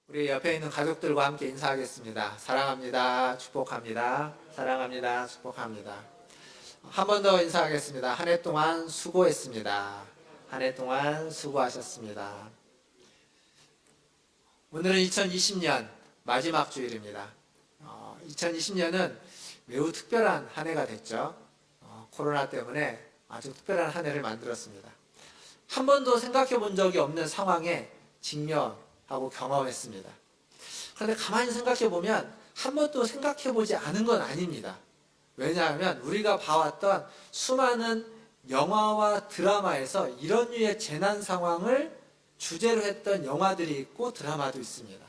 우리 옆에 있는 가족들과 함께 인사하겠습니다. 사랑합니다. 축복합니다. 사랑합니다. 축복합니다. 한 번 더 인사하겠습니다. 한 해 동안 수고했습니다. 한 해 동안 수고하셨습니다. 오늘은 2020년 마지막 주일입니다. 2020년은 매우 특별한 한 해가 됐죠. 코로나 때문에 아주 특별한 한 해를 만들었습니다. 한 번도 생각해 본 적이 없는 상황에 직면하고 경험했습니다. 그런데 가만히 생각해 보면 한 번도 생각해 보지 않은 건 아닙니다. 왜냐하면 우리가 봐왔던 수많은 영화와 드라마에서 이런 류의 재난 상황을 주제로 했던 영화들이 있고 드라마도 있습니다.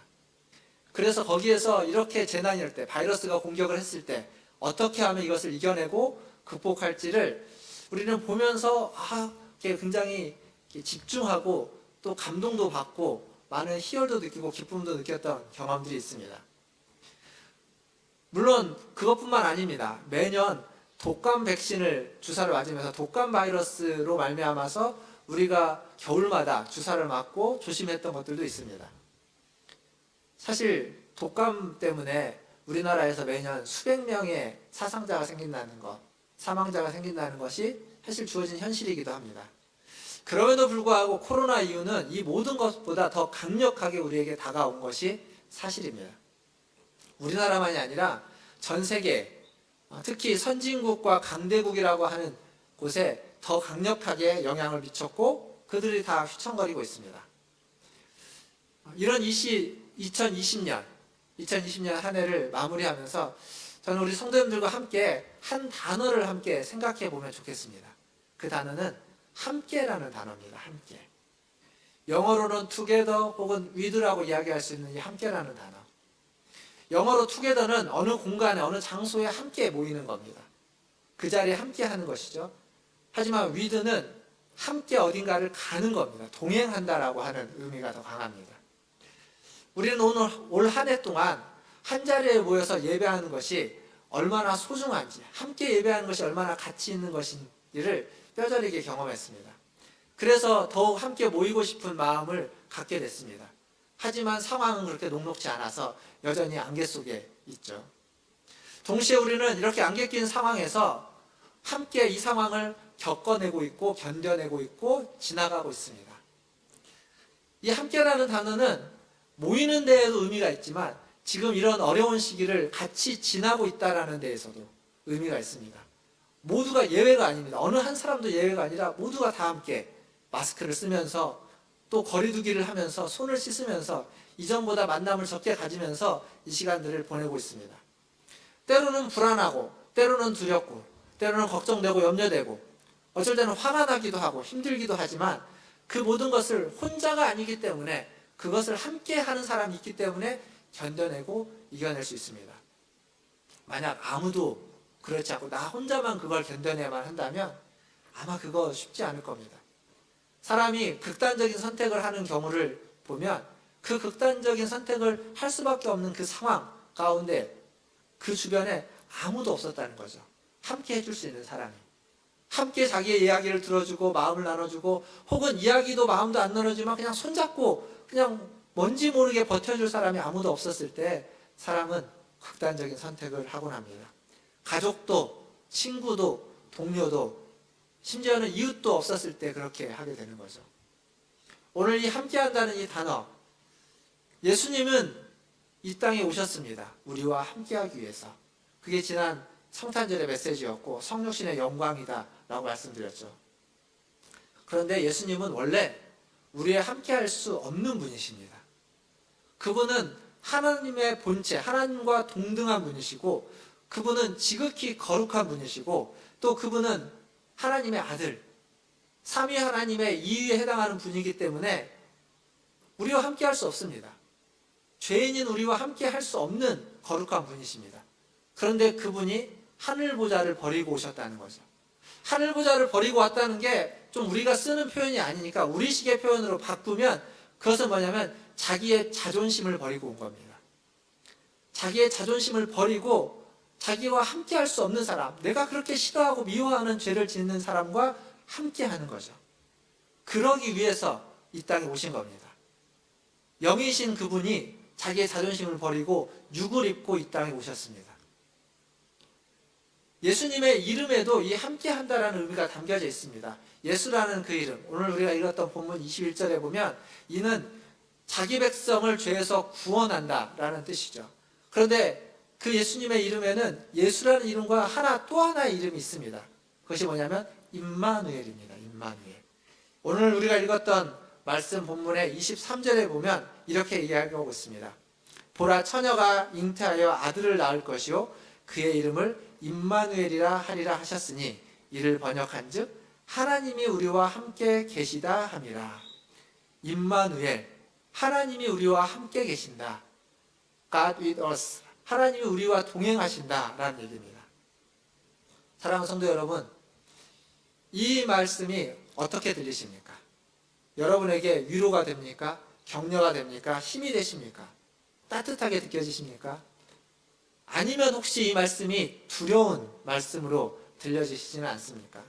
그래서 거기에서 이렇게 재난이 올 때, 바이러스가 공격을 했을 때 어떻게 하면 이것을 이겨내고 극복할지를 우리는 보면서 굉장히 집중하고 또 감동도 받고 많은 희열도 느끼고 기쁨도 느꼈던 경험들이 있습니다. 물론 그것뿐만 아닙니다. 매년 독감 백신을 주사를 맞으면서 독감 바이러스로 말미암아서 우리가 겨울마다 주사를 맞고 조심했던 것들도 있습니다. 사실 독감 때문에 우리나라에서 매년 수백 명의 사상자가 생긴다는 것, 사망자가 생긴다는 것이 사실 주어진 현실이기도 합니다. 그럼에도 불구하고 코로나 이후는 이 모든 것보다 더 강력하게 우리에게 다가온 것이 사실입니다. 우리나라만이 아니라 전 세계, 특히 선진국과 강대국이라고 하는 곳에 더 강력하게 영향을 미쳤고 그들이 다 휘청거리고 있습니다. 이런 2020년 한 해를 마무리하면서 저는 우리 성도님들과 함께 한 단어를 함께 생각해 보면 좋겠습니다. 그 단어는 함께라는 단어입니다. 함께. 영어로는 together 혹은 with라고 이야기할 수 있는 이 함께라는 단어. 영어로 together는 어느 공간에 어느 장소에 함께 모이는 겁니다. 그 자리에 함께 하는 것이죠. 하지만 with는 함께 어딘가를 가는 겁니다. 동행한다라고 하는 의미가 더 강합니다. 우리는 오늘 올 한 해 동안 한 자리에 모여서 예배하는 것이 얼마나 소중한지, 함께 예배하는 것이 얼마나 가치 있는 것인지를 뼈저리게 경험했습니다. 그래서 더욱 함께 모이고 싶은 마음을 갖게 됐습니다. 하지만 상황은 그렇게 녹록지 않아서 여전히 안개 속에 있죠. 동시에 우리는 이렇게 안개 낀 상황에서 함께 이 상황을 겪어내고 있고 견뎌내고 있고 지나가고 있습니다. 이 함께라는 단어는 모이는 데에도 의미가 있지만 지금 이런 어려운 시기를 같이 지나고 있다는 데에서도 의미가 있습니다. 모두가 예외가 아닙니다. 어느 한 사람도 예외가 아니라 모두가 다 함께 마스크를 쓰면서 또 거리두기를 하면서 손을 씻으면서 이전보다 만남을 적게 가지면서 이 시간들을 보내고 있습니다. 때로는 불안하고 때로는 두렵고 때로는 걱정되고 염려되고 어쩔 때는 화가 나기도 하고 힘들기도 하지만 그 모든 것을 혼자가 아니기 때문에 그것을 함께 하는 사람이 있기 때문에 견뎌내고 이겨낼 수 있습니다. 만약 아무도 그렇지 않고 나 혼자만 그걸 견뎌내야만 한다면 아마 그거 쉽지 않을 겁니다. 사람이 극단적인 선택을 하는 경우를 보면 그 극단적인 선택을 할 수밖에 없는 그 상황 가운데 그 주변에 아무도 없었다는 거죠. 함께 해줄 수 있는 사람이. 함께 자기의 이야기를 들어주고 마음을 나눠주고 혹은 이야기도 마음도 안 나눠주지만 그냥 손잡고 그냥 뭔지 모르게 버텨줄 사람이 아무도 없었을 때 사람은 극단적인 선택을 하곤 합니다. 가족도 친구도 동료도 심지어는 이웃도 없었을 때 그렇게 하게 되는 거죠. 오늘 이 함께한다는 이 단어, 예수님은 이 땅에 오셨습니다. 우리와 함께하기 위해서. 그게 지난 성탄절의 메시지였고 성육신의 영광이다 라고 말씀드렸죠. 그런데 예수님은 원래 우리와 함께할 수 없는 분이십니다. 그분은 하나님의 본체, 하나님과 동등한 분이시고 그분은 지극히 거룩한 분이시고 또 그분은 하나님의 아들, 삼위 하나님의 이위에 해당하는 분이기 때문에 우리와 함께 할 수 없습니다. 죄인인 우리와 함께 할 수 없는 거룩한 분이십니다. 그런데 그분이 하늘보좌를 버리고 오셨다는 거죠. 하늘보좌를 버리고 왔다는 게 좀 우리가 쓰는 표현이 아니니까 우리식의 표현으로 바꾸면 그것은 뭐냐면 자기의 자존심을 버리고 온 겁니다. 자기의 자존심을 버리고 자기와 함께 할 수 없는 사람, 내가 그렇게 싫어하고 미워하는 죄를 짓는 사람과 함께 하는 거죠. 그러기 위해서 이 땅에 오신 겁니다. 영이신 그분이 자기의 자존심을 버리고 육을 입고 이 땅에 오셨습니다. 예수님의 이름에도 이 함께한다라는 의미가 담겨져 있습니다. 예수라는 그 이름, 오늘 우리가 읽었던 본문 21절에 보면 이는 자기 백성을 죄에서 구원한다라는 뜻이죠. 그런데 그 예수님의 이름에는 예수라는 이름과 또 하나의 이름이 있습니다. 그것이 뭐냐면 임마누엘입니다. 임마누엘. 오늘 우리가 읽었던 말씀 본문의 23절에 보면 이렇게 이야기하고 있습니다. 보라, 처녀가 잉태하여 아들을 낳을 것이요 그의 이름을 임마누엘이라 하리라 하셨으니 이를 번역한즉 하나님이 우리와 함께 계시다 함이라. 임마누엘, 하나님이 우리와 함께 계신다. God with us, 하나님이 우리와 동행하신다 라는 얘기입니다. 사랑하는 성도 여러분, 이 말씀이 어떻게 들리십니까? 여러분에게 위로가 됩니까? 격려가 됩니까? 힘이 되십니까? 따뜻하게 느껴지십니까? 아니면 혹시 이 말씀이 두려운 말씀으로 들려지시지는 않습니까?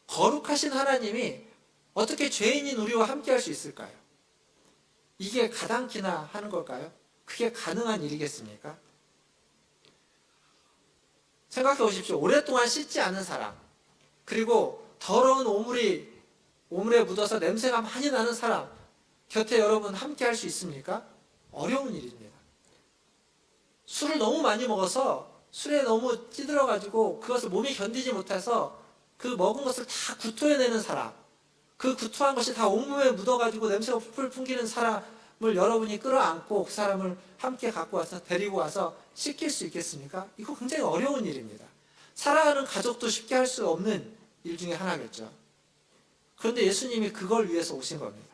거룩하신 하나님이 어떻게 죄인인 우리와 함께 할 수 있을까요? 이게 가당키나 하는 걸까요? 그게 가능한 일이겠습니까? 생각해 보십시오. 오랫동안 씻지 않은 사람, 그리고 더러운 오물에 묻어서 냄새가 많이 나는 사람 곁에 여러분 함께 할 수 있습니까? 어려운 일입니다. 술을 너무 많이 먹어서 술에 너무 찌들어가지고 그것을 몸이 견디지 못해서 그 먹은 것을 다 구토해내는 사람, 그 구토한 것이 다 온몸에 묻어가지고 냄새가 풀풀 풍기는 사람을 여러분이 끌어안고 그 사람을 함께 갖고 와서 데리고 와서 씻길 수 있겠습니까? 이거 굉장히 어려운 일입니다. 사랑하는 가족도 쉽게 할 수 없는 일 중에 하나겠죠. 그런데 예수님이 그걸 위해서 오신 겁니다.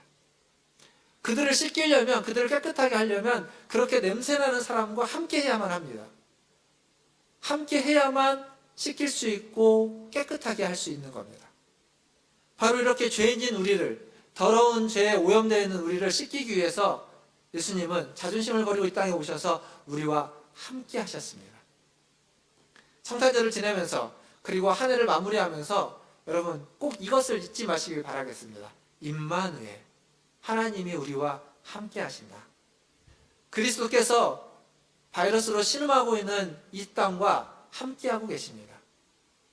그들을 씻기려면, 그들을 깨끗하게 하려면 그렇게 냄새나는 사람과 함께 해야만 합니다. 함께 해야만 씻길 수 있고 깨끗하게 할 수 있는 겁니다. 바로 이렇게 죄인인 우리를, 더러운 죄에 오염되어 있는 우리를 씻기기 위해서 예수님은 자존심을 버리고 이 땅에 오셔서 우리와 함께 하셨습니다. 성탄절을 지내면서 그리고 한 해를 마무리하면서 여러분 꼭 이것을 잊지 마시길 바라겠습니다. 임마누엘, 하나님이 우리와 함께 하신다. 그리스도께서 바이러스로 신음하고 있는 이 땅과 함께하고 계십니다.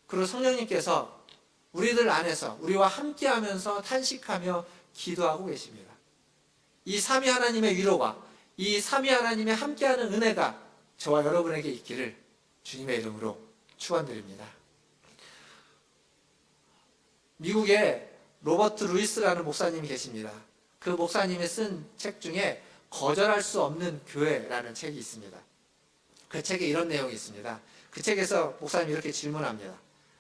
그리고 성령님께서 우리들 안에서 우리와 함께하면서 탄식하며 기도하고 계십니다. 이 삼위 하나님의 위로가, 이 삼위 하나님의 함께하는 은혜가 저와 여러분에게 있기를 주님의 이름으로 축원드립니다. 미국에 로버트 루이스라는 목사님이 계십니다. 그 목사님이 쓴 책 중에 거절할 수 없는 교회라는 책이 있습니다. 그 책에 이런 내용이 있습니다. 그 책에서 목사님이 이렇게 질문합니다.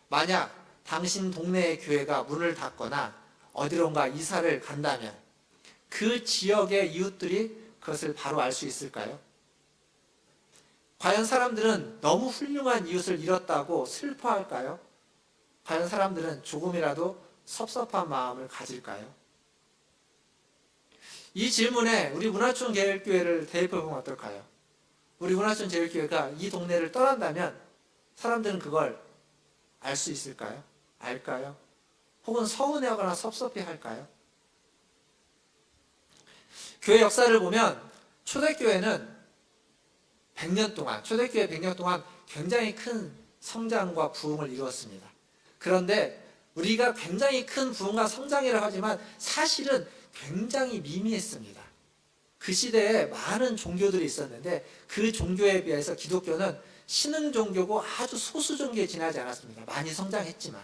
만약 당신 동네의 교회가 문을 닫거나 어디론가 이사를 간다면 그 지역의 이웃들이 그것을 바로 알 수 있을까요? 과연 사람들은 너무 훌륭한 이웃을 잃었다고 슬퍼할까요? 과연 사람들은 조금이라도 섭섭한 마음을 가질까요? 이 질문에 우리 문화촌 계열교회를 대입해보면 어떨까요? 우리 문화촌 계열교회가 이 동네를 떠난다면 사람들은 그걸 알 수 있을까요? 알까요? 혹은 서운해하거나 섭섭해할까요? 교회 역사를 보면 초대교회는 100년 동안, 초대교회 100년 동안 굉장히 큰 성장과 부흥을 이루었습니다. 그런데 우리가 굉장히 큰 부흥과 성장이라고 하지만 사실은 굉장히 미미했습니다. 그 시대에 많은 종교들이 있었는데 그 종교에 비해서 기독교는 신흥 종교고 아주 소수 종교에 지나지 않았습니다. 많이 성장했지만.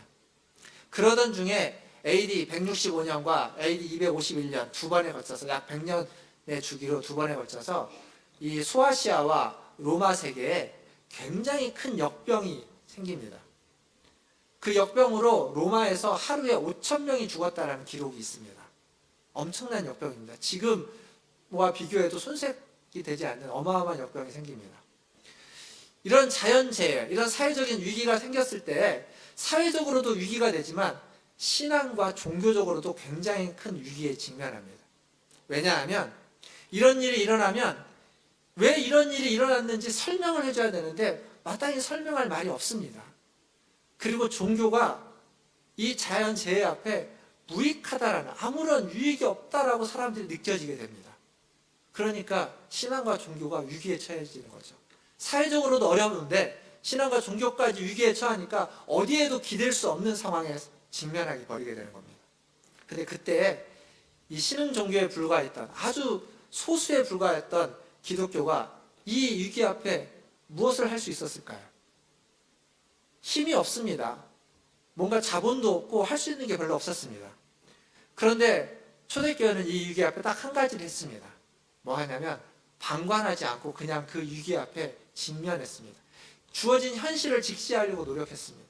그러던 중에 AD 165년과 AD 251년 두 번에 걸쳐서 약 100년의 주기로 두 번에 걸쳐서 이 소아시아와 로마 세계에 굉장히 큰 역병이 생깁니다. 그 역병으로 로마에서 하루에 5,000명이 죽었다는 기록이 있습니다. 엄청난 역병입니다. 지금과 비교해도 손색이 되지 않는 어마어마한 역병이 생깁니다. 이런 자연재해, 이런 사회적인 위기가 생겼을 때 사회적으로도 위기가 되지만 신앙과 종교적으로도 굉장히 큰 위기에 직면합니다. 왜냐하면 이런 일이 일어나면 왜 이런 일이 일어났는지 설명을 해줘야 되는데 마땅히 설명할 말이 없습니다. 그리고 종교가 이 자연재해 앞에 무익하다라는, 아무런 유익이 없다라고 사람들이 느껴지게 됩니다. 그러니까 신앙과 종교가 위기에 처해지는 거죠. 사회적으로도 어려운데 신앙과 종교까지 위기에 처하니까 어디에도 기댈 수 없는 상황에 직면하게 벌이게 되는 겁니다. 근데 그때 이 신흥 종교에 불과했던, 아주 소수에 불과했던 기독교가 이 위기 앞에 무엇을 할 수 있었을까요? 힘이 없습니다. 뭔가 자본도 없고 할 수 있는 게 별로 없었습니다. 그런데 초대교회는 이 위기 앞에 딱 한 가지를 했습니다. 뭐 하냐면 방관하지 않고 그냥 그 위기 앞에 직면했습니다. 주어진 현실을 직시하려고 노력했습니다.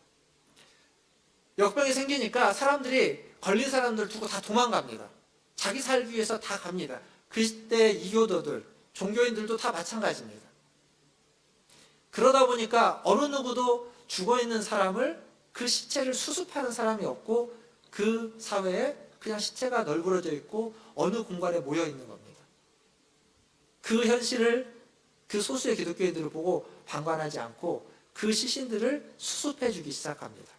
역병이 생기니까 사람들이 걸린 사람들 두고 다 도망갑니다. 자기 살기 위해서 다 갑니다. 그때 이교도들, 종교인들도 다 마찬가지입니다. 그러다 보니까 어느 누구도 죽어있는 사람을, 그 시체를 수습하는 사람이 없고 그 사회에 그냥 시체가 널브러져 있고 어느 공간에 모여 있는 겁니다. 그 현실을 그 소수의 기독교인들을 보고 방관하지 않고 그 시신들을 수습해 주기 시작합니다.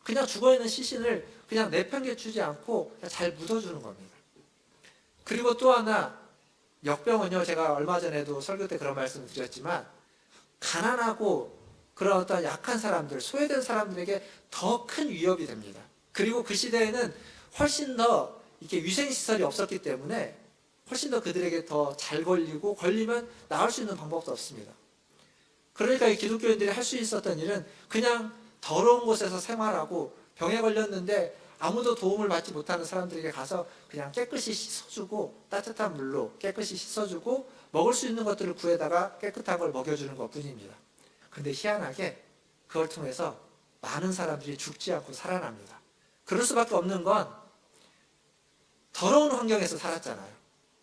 그냥 죽어있는 시신을 그냥 내팽개치지 않고 그냥 잘 묻어주는 겁니다. 그리고 또 하나, 역병은요, 제가 얼마 전에도 설교 때 그런 말씀을 드렸지만 가난하고 그런 어떤 약한 사람들, 소외된 사람들에게 더 큰 위협이 됩니다. 그리고 그 시대에는 훨씬 더 이렇게 위생시설이 없었기 때문에 훨씬 더 그들에게 더 잘 걸리고, 걸리면 나을 수 있는 방법도 없습니다. 그러니까 이 기독교인들이 할 수 있었던 일은 그냥 더러운 곳에서 생활하고 병에 걸렸는데 아무도 도움을 받지 못하는 사람들에게 가서 그냥 깨끗이 씻어주고, 따뜻한 물로 깨끗이 씻어주고 먹을 수 있는 것들을 구해다가 깨끗한 걸 먹여주는 것 뿐입니다. 근데 희한하게 그걸 통해서 많은 사람들이 죽지 않고 살아납니다. 그럴 수밖에 없는 건 더러운 환경에서 살았잖아요.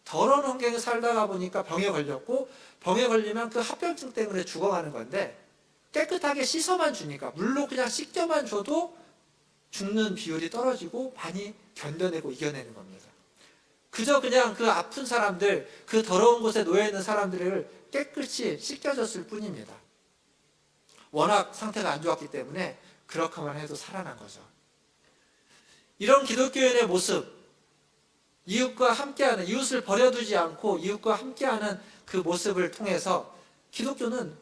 더러운 환경에 살다가 보니까 병에 걸렸고, 병에 걸리면 그 합병증 때문에 죽어가는 건데 깨끗하게 씻어만 주니까, 물로 그냥 씻겨만 줘도 죽는 비율이 떨어지고 많이 견뎌내고 이겨내는 겁니다. 그저 그냥 그 아픈 사람들, 그 더러운 곳에 놓여있는 사람들을 깨끗이 씻겨줬을 뿐입니다. 워낙 상태가 안 좋았기 때문에 그렇게만 해도 살아난 거죠. 이런 기독교인의 모습, 이웃과 함께하는, 이웃을 버려두지 않고 이웃과 함께하는 그 모습을 통해서 기독교는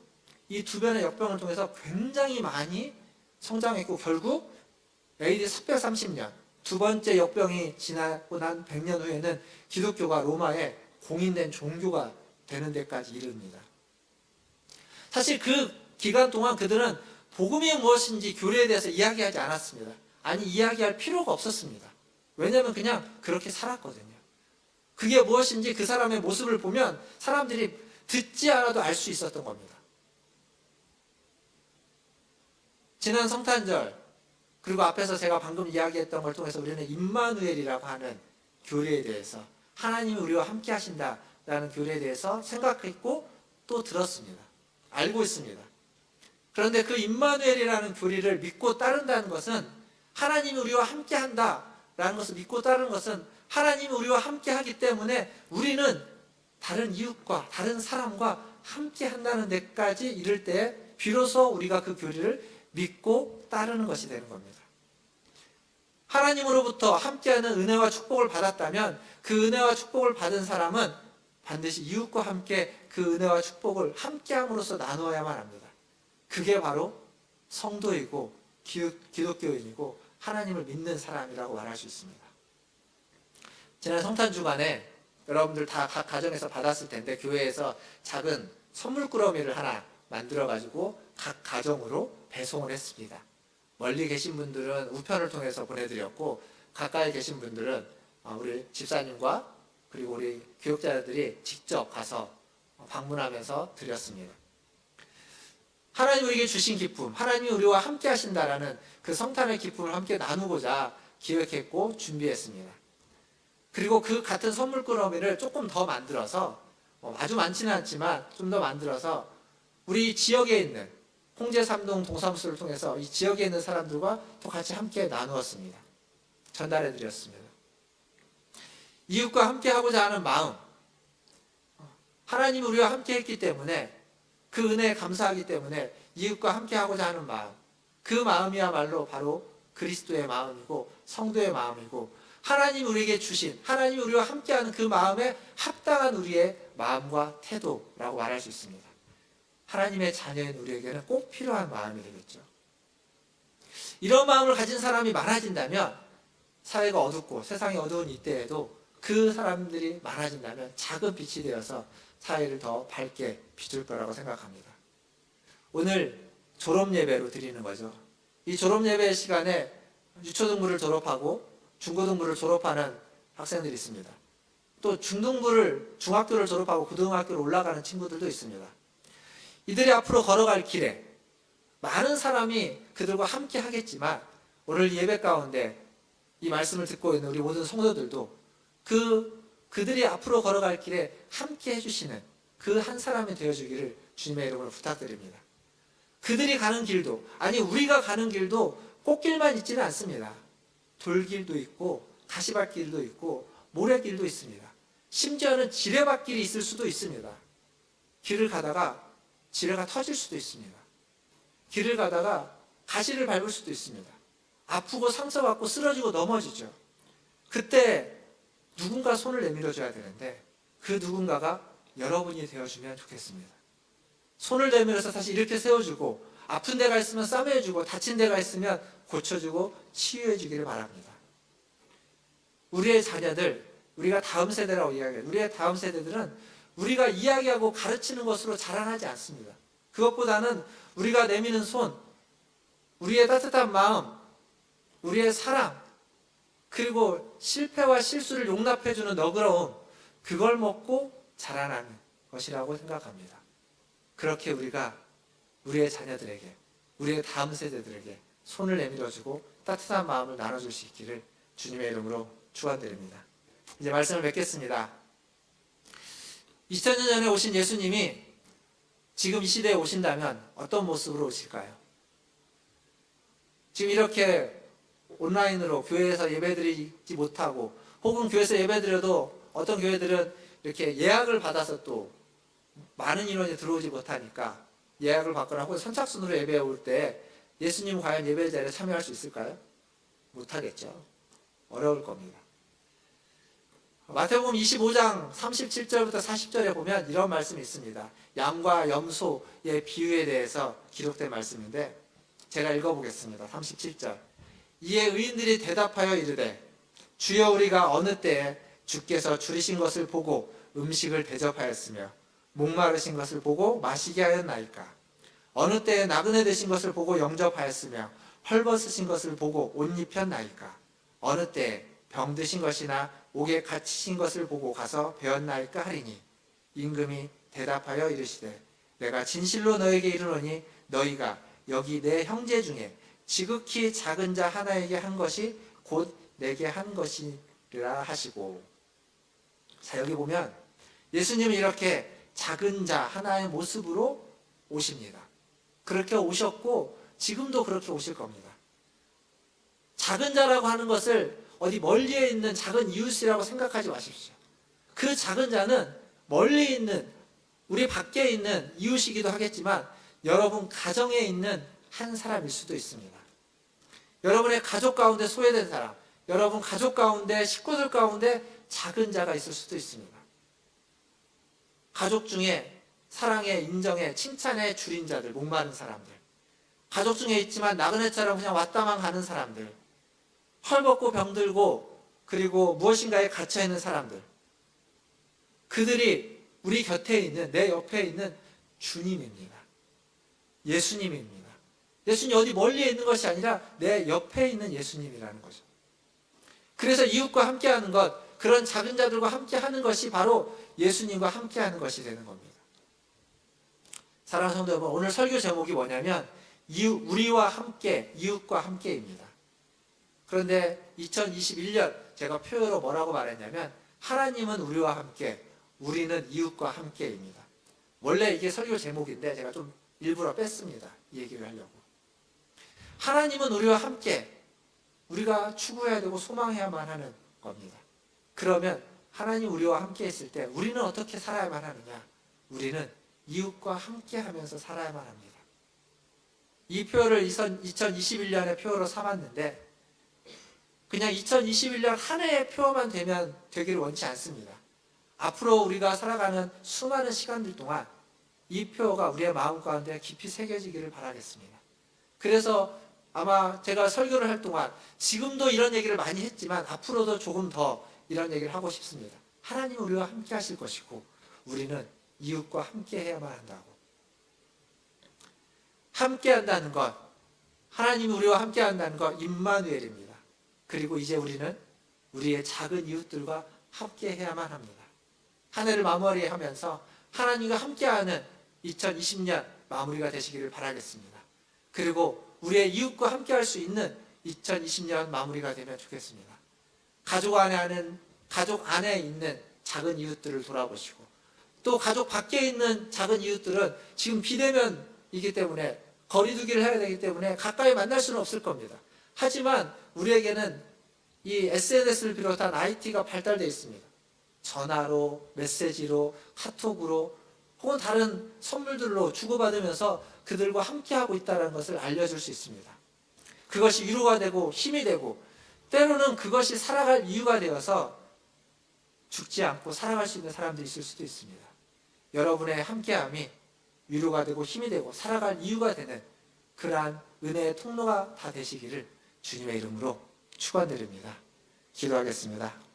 이 두 변의 역병을 통해서 굉장히 많이 성장했고, 결국 AD 430년 두 번째 역병이 지나고 난 100년 후에는 기독교가 로마에 공인된 종교가 되는 데까지 이릅니다. 사실 그 기간 동안 그들은 복음이 무엇인지 교리에 대해서 이야기하지 않았습니다. 아니, 이야기할 필요가 없었습니다. 왜냐하면 그냥 그렇게 살았거든요. 그게 무엇인지 그 사람의 모습을 보면 사람들이 듣지 않아도 알 수 있었던 겁니다. 지난 성탄절, 그리고 앞에서 제가 방금 이야기했던 걸 통해서 우리는 임마누엘이라고 하는 교리에 대해서, 하나님이 우리와 함께 하신다라는 교리에 대해서 생각했고 또 들었습니다. 알고 있습니다. 그런데 그 임마누엘이라는 교리를 믿고 따른다는 것은, 하나님이 우리와 함께 한다라는 것을 믿고 따르는 것은, 하나님이 우리와 함께 하기 때문에 우리는 다른 이웃과 다른 사람과 함께 한다는 데까지 이를 때 비로소 우리가 그 교리를 믿고 따르는 것이 되는 겁니다. 하나님으로부터 함께하는 은혜와 축복을 받았다면 그 은혜와 축복을 받은 사람은 반드시 이웃과 함께 그 은혜와 축복을 함께함으로써 나누어야만 합니다. 그게 바로 성도이고 기독교인이고 하나님을 믿는 사람이라고 말할 수 있습니다. 지난 성탄 주간에 여러분들 다 각 가정에서 받았을 텐데, 교회에서 작은 선물 꾸러미를 하나 만들어가지고 각 가정으로 배송을 했습니다. 멀리 계신 분들은 우편을 통해서 보내드렸고, 가까이 계신 분들은 우리 집사님과 그리고 우리 교육자들이 직접 가서 방문하면서 드렸습니다. 하나님 우리에게 주신 기쁨, 하나님이 우리와 함께 하신다라는 그 성탄의 기쁨을 함께 나누고자 기획했고 준비했습니다. 그리고 그 같은 선물 꾸러미를 조금 더 만들어서, 아주 많지는 않지만 좀 더 만들어서 우리 지역에 있는 홍제 삼동 동사무소를 통해서 이 지역에 있는 사람들과 또 같이 함께 나누었습니다. 전달해 드렸습니다. 이웃과 함께 하고자 하는 마음, 하나님이 우리와 함께 했기 때문에, 그 은혜에 감사하기 때문에 이웃과 함께 하고자 하는 마음, 그 마음이야말로 바로 그리스도의 마음이고 성도의 마음이고, 하나님이 우리에게 주신, 하나님이 우리와 함께하는 그 마음에 합당한 우리의 마음과 태도라고 말할 수 있습니다. 하나님의 자녀인 우리에게는 꼭 필요한 마음이 되겠죠. 이런 마음을 가진 사람이 많아진다면 사회가 어둡고 세상이 어두운 이때에도 그 사람들이 많아진다면 작은 빛이 되어서 사회를 더 밝게 비출 거라고 생각합니다. 오늘 졸업예배로 드리는 거죠. 이 졸업예배 시간에 유초등부를 졸업하고 중고등부를 졸업하는 학생들이 있습니다. 또 중학교를 졸업하고 고등학교로 올라가는 친구들도 있습니다. 이들이 앞으로 걸어갈 길에 많은 사람이 그들과 함께 하겠지만 오늘 예배 가운데 이 말씀을 듣고 있는 우리 모든 성도들도 그들이 앞으로 걸어갈 길에 함께 해주시는 그 한 사람이 되어주기를 주님의 이름으로 부탁드립니다. 그들이 가는 길도, 아니 우리가 가는 길도 꽃길만 있지는 않습니다. 돌길도 있고 가시밭길도 있고 모래길도 있습니다. 심지어는 지뢰밭길이 있을 수도 있습니다. 길을 가다가 지뢰가 터질 수도 있습니다. 길을 가다가 가시를 밟을 수도 있습니다. 아프고 상처받고 쓰러지고 넘어지죠. 그때 누군가 손을 내밀어줘야 되는데 그 누군가가 여러분이 되어주면 좋겠습니다. 손을 내밀어서 다시 이렇게 세워주고 아픈 데가 있으면 싸매주고 다친 데가 있으면 고쳐주고 치유해주기를 바랍니다. 우리의 자녀들, 우리가 다음 세대라고 이야기해요. 우리의 다음 세대들은 우리가 이야기하고 가르치는 것으로 자라나지 않습니다. 그것보다는 우리가 내미는 손, 우리의 따뜻한 마음, 우리의 사랑, 그리고 실패와 실수를 용납해주는 너그러움, 그걸 먹고 자라나는 것이라고 생각합니다. 그렇게 우리가 우리의 자녀들에게, 우리의 다음 세대들에게 손을 내밀어주고 따뜻한 마음을 나눠줄 수 있기를 주님의 이름으로 축원드립니다. 이제 말씀을 맺겠습니다. 2000년 전에 오신 예수님이 지금 이 시대에 오신다면 어떤 모습으로 오실까요? 지금 이렇게 온라인으로 교회에서 예배드리지 못하고 혹은 교회에서 예배드려도 어떤 교회들은 이렇게 예약을 받아서 또 많은 인원이 들어오지 못하니까 예약을 받거나 혹은 선착순으로 예배에 올 때 예수님은 과연 예배 자리에 참여할 수 있을까요? 못하겠죠. 어려울 겁니다. 마태복음 25장 37절부터 40절에 보면 이런 말씀이 있습니다. 양과 염소의 비유에 대해서 기록된 말씀인데 제가 읽어보겠습니다. 37절. 이에 의인들이 대답하여 이르되 주여 우리가 어느 때에 주께서 줄이신 것을 보고 음식을 대접하였으며 목마르신 것을 보고 마시게 하였나이까? 어느 때에 나그네 되신 것을 보고 영접하였으며 헐벗으신 것을 보고 옷 입혔나이까? 어느 때에 병드신 것이나 옥에 갇히신 것을 보고 가서 배웠나이까 하리니 임금이 대답하여 이르시되 내가 진실로 너에게 이르노니 너희가 여기 내 형제 중에 지극히 작은 자 하나에게 한 것이 곧 내게 한 것이라 하시고. 자, 여기 보면 예수님은 이렇게 작은 자 하나의 모습으로 오십니다. 그렇게 오셨고 지금도 그렇게 오실 겁니다. 작은 자라고 하는 것을 어디 멀리에 있는 작은 이웃이라고 생각하지 마십시오. 그 작은 자는 멀리 있는 우리 밖에 있는 이웃이기도 하겠지만 여러분 가정에 있는 한 사람일 수도 있습니다. 여러분의 가족 가운데 소외된 사람, 여러분 가족 가운데 식구들 가운데 작은 자가 있을 수도 있습니다. 가족 중에 사랑에 인정에 칭찬에 줄인 자들, 목마른 사람들, 가족 중에 있지만 나그네처럼 그냥 왔다만 가는 사람들, 헐벗고 병들고 그리고 무엇인가에 갇혀있는 사람들, 그들이 우리 곁에 있는 내 옆에 있는 주님입니다. 예수님입니다. 예수님이 어디 멀리에 있는 것이 아니라 내 옆에 있는 예수님이라는 거죠. 그래서 이웃과 함께하는 것, 그런 작은 자들과 함께하는 것이 바로 예수님과 함께하는 것이 되는 겁니다. 사랑하는 성도 여러분, 오늘 설교 제목이 뭐냐면 우리와 함께, 이웃과 함께입니다. 그런데 2021년 제가 표어로 뭐라고 말했냐면 하나님은 우리와 함께, 우리는 이웃과 함께입니다. 원래 이게 설교 제목인데 제가 좀 일부러 뺐습니다. 이 얘기를 하려고. 하나님은 우리와 함께, 우리가 추구해야 되고 소망해야만 하는 겁니다. 그러면 하나님 우리와 함께 있을 때 우리는 어떻게 살아야만 하느냐? 우리는 이웃과 함께 하면서 살아야만 합니다. 이 표어를 2021년의 표어로 삼았는데 그냥 2021년 한 해의 표어만 되기를 원치 않습니다. 앞으로 우리가 살아가는 수많은 시간들 동안 이 표어가 우리의 마음 가운데 깊이 새겨지기를 바라겠습니다. 그래서 아마 제가 설교를 할 동안 지금도 이런 얘기를 많이 했지만 앞으로도 조금 더 이런 얘기를 하고 싶습니다. 하나님 우리와 함께 하실 것이고 우리는 이웃과 함께 해야만 한다고. 함께 한다는 것, 하나님이 우리와 함께 한다는 것 임마누엘입니다. 그리고 이제 우리는 우리의 작은 이웃들과 함께 해야만 합니다. 한 해를 마무리하면서 하나님과 함께하는 2020년 마무리가 되시기를 바라겠습니다. 그리고 우리의 이웃과 함께할 수 있는 2020년 마무리가 되면 좋겠습니다. 가족 안에 있는 작은 이웃들을 돌아보시고 또 가족 밖에 있는 작은 이웃들은 지금 비대면이기 때문에 거리두기를 해야 되기 때문에 가까이 만날 수는 없을 겁니다. 하지만 우리에게는 이 SNS를 비롯한 IT가 발달되어 있습니다. 전화로, 메시지로, 카톡으로 혹은 다른 선물들로 주고받으면서 그들과 함께하고 있다는 것을 알려줄 수 있습니다. 그것이 위로가 되고 힘이 되고 때로는 그것이 살아갈 이유가 되어서 죽지 않고 살아갈 수 있는 사람들이 있을 수도 있습니다. 여러분의 함께함이 위로가 되고 힘이 되고 살아갈 이유가 되는 그러한 은혜의 통로가 다 되시기를 주님의 이름으로 축원드립니다. 기도하겠습니다.